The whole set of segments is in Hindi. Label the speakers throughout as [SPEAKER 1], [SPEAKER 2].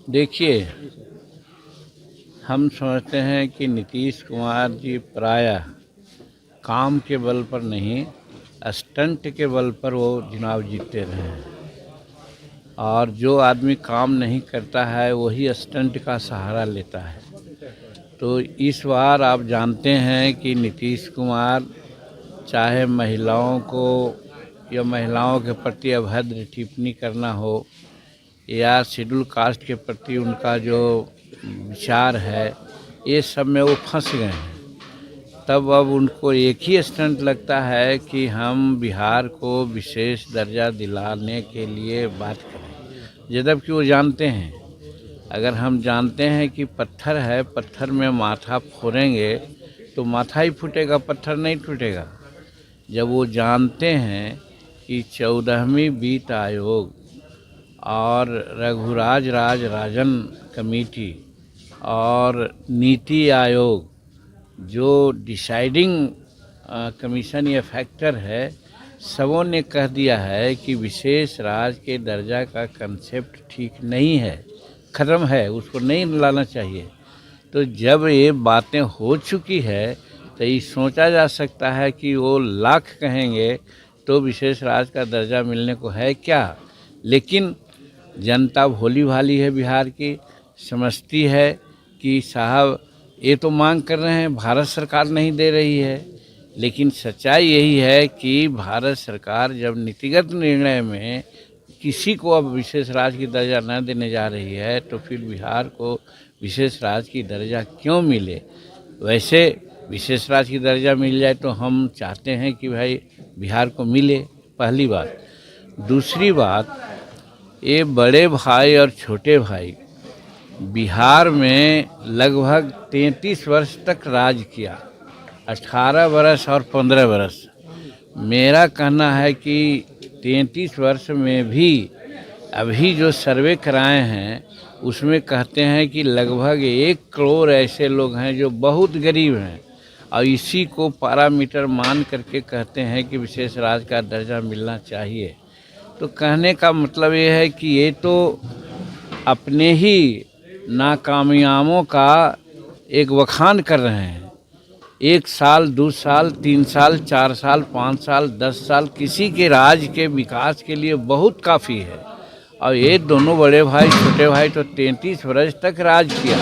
[SPEAKER 1] देखिए, हम समझते हैं कि नीतीश कुमार जी प्रायः काम के बल पर नहीं, स्टंट के बल पर वो चुनाव जीतते रहे हैं। और जो आदमी काम नहीं करता है वही स्टंट का सहारा लेता है। तो इस बार आप जानते हैं कि नीतीश कुमार चाहे महिलाओं को या महिलाओं के प्रति अभद्र टिप्पणी करना हो या शेड्यूल कास्ट के प्रति उनका जो विचार है, ये सब में वो फंस गए हैं। तब अब उनको एक ही स्टंट लगता है कि हम बिहार को विशेष दर्जा दिलाने के लिए बात करें, जबकि वो जानते हैं, अगर हम जानते हैं कि पत्थर है, पत्थर में माथा फोड़ेंगे तो माथा ही फूटेगा, पत्थर नहीं टूटेगा। जब वो जानते हैं कि 14वीं वित्त आयोग और रघुराज राजन कमेटी और नीति आयोग जो डिसाइडिंग कमीशन या फैक्टर है, सबों ने कह दिया है कि विशेष राज्य के दर्जा का कंसेप्ट ठीक नहीं है, ख़त्म है, उसको नहीं लाना चाहिए। तो जब ये बातें हो चुकी है तो ये सोचा जा सकता है कि वो लाख कहेंगे तो विशेष राज्य का दर्जा मिलने को है क्या। लेकिन जनता भोली भाली है, बिहार की समझती है कि साहब ये तो मांग कर रहे हैं, भारत सरकार नहीं दे रही है। लेकिन सच्चाई यही है कि भारत सरकार जब नीतिगत निर्णय में किसी को अब विशेष राज्य की दर्जा न देने जा रही है तो फिर बिहार को विशेष राज्य की दर्जा क्यों मिले। वैसे विशेष राज्य की दर्जा मिल जाए तो हम चाहते हैं कि भाई बिहार को मिले, पहली बात। दूसरी बात, ये बड़े भाई और छोटे भाई बिहार में लगभग 33 वर्ष तक राज किया, 18 वर्ष और 15 वर्ष। मेरा कहना है कि 33 वर्ष में भी अभी जो सर्वे कराए हैं उसमें कहते हैं कि लगभग 1 करोड़ ऐसे लोग हैं जो बहुत गरीब हैं, और इसी को पैरामीटर मान करके कहते हैं कि विशेष राज्य का दर्जा मिलना चाहिए। तो कहने का मतलब ये है कि ये तो अपने ही नाकामयाबों का एक बखान कर रहे हैं। 1 साल, 2 साल, 3 साल, 4 साल, 5 साल, 10 साल किसी के राज्य के विकास के लिए बहुत काफ़ी है। और ये दोनों बड़े भाई छोटे भाई तो 33 वर्ष तक राज किया,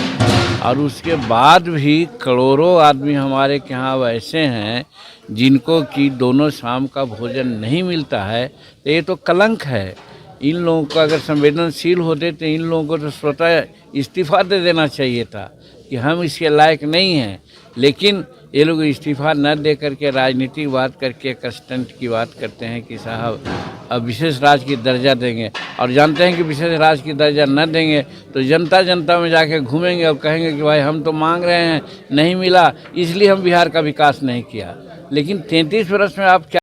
[SPEAKER 1] और उसके बाद भी करोड़ों आदमी हमारे के यहाँ वैसे हैं जिनको कि दोनों शाम का भोजन नहीं मिलता है। तो ये तो कलंक है। इन लोगों को अगर संवेदनशील होते तो इन लोगों को तो स्वतः इस्तीफ़ा दे देना चाहिए था कि हम इसके लायक नहीं हैं। लेकिन ये लोग इस्तीफ़ा न दे करके राजनीतिक बात करके एक स्टंट की बात करते हैं कि साहब अब विशेष राज्य की दर्जा देंगे, और जानते हैं कि विशेष राज्य की दर्जा न देंगे तो जनता में जाके घूमेंगे और कहेंगे कि भाई हम तो मांग रहे हैं, नहीं मिला, इसलिए हम बिहार का विकास नहीं किया। लेकिन 33 वर्ष में आप क्या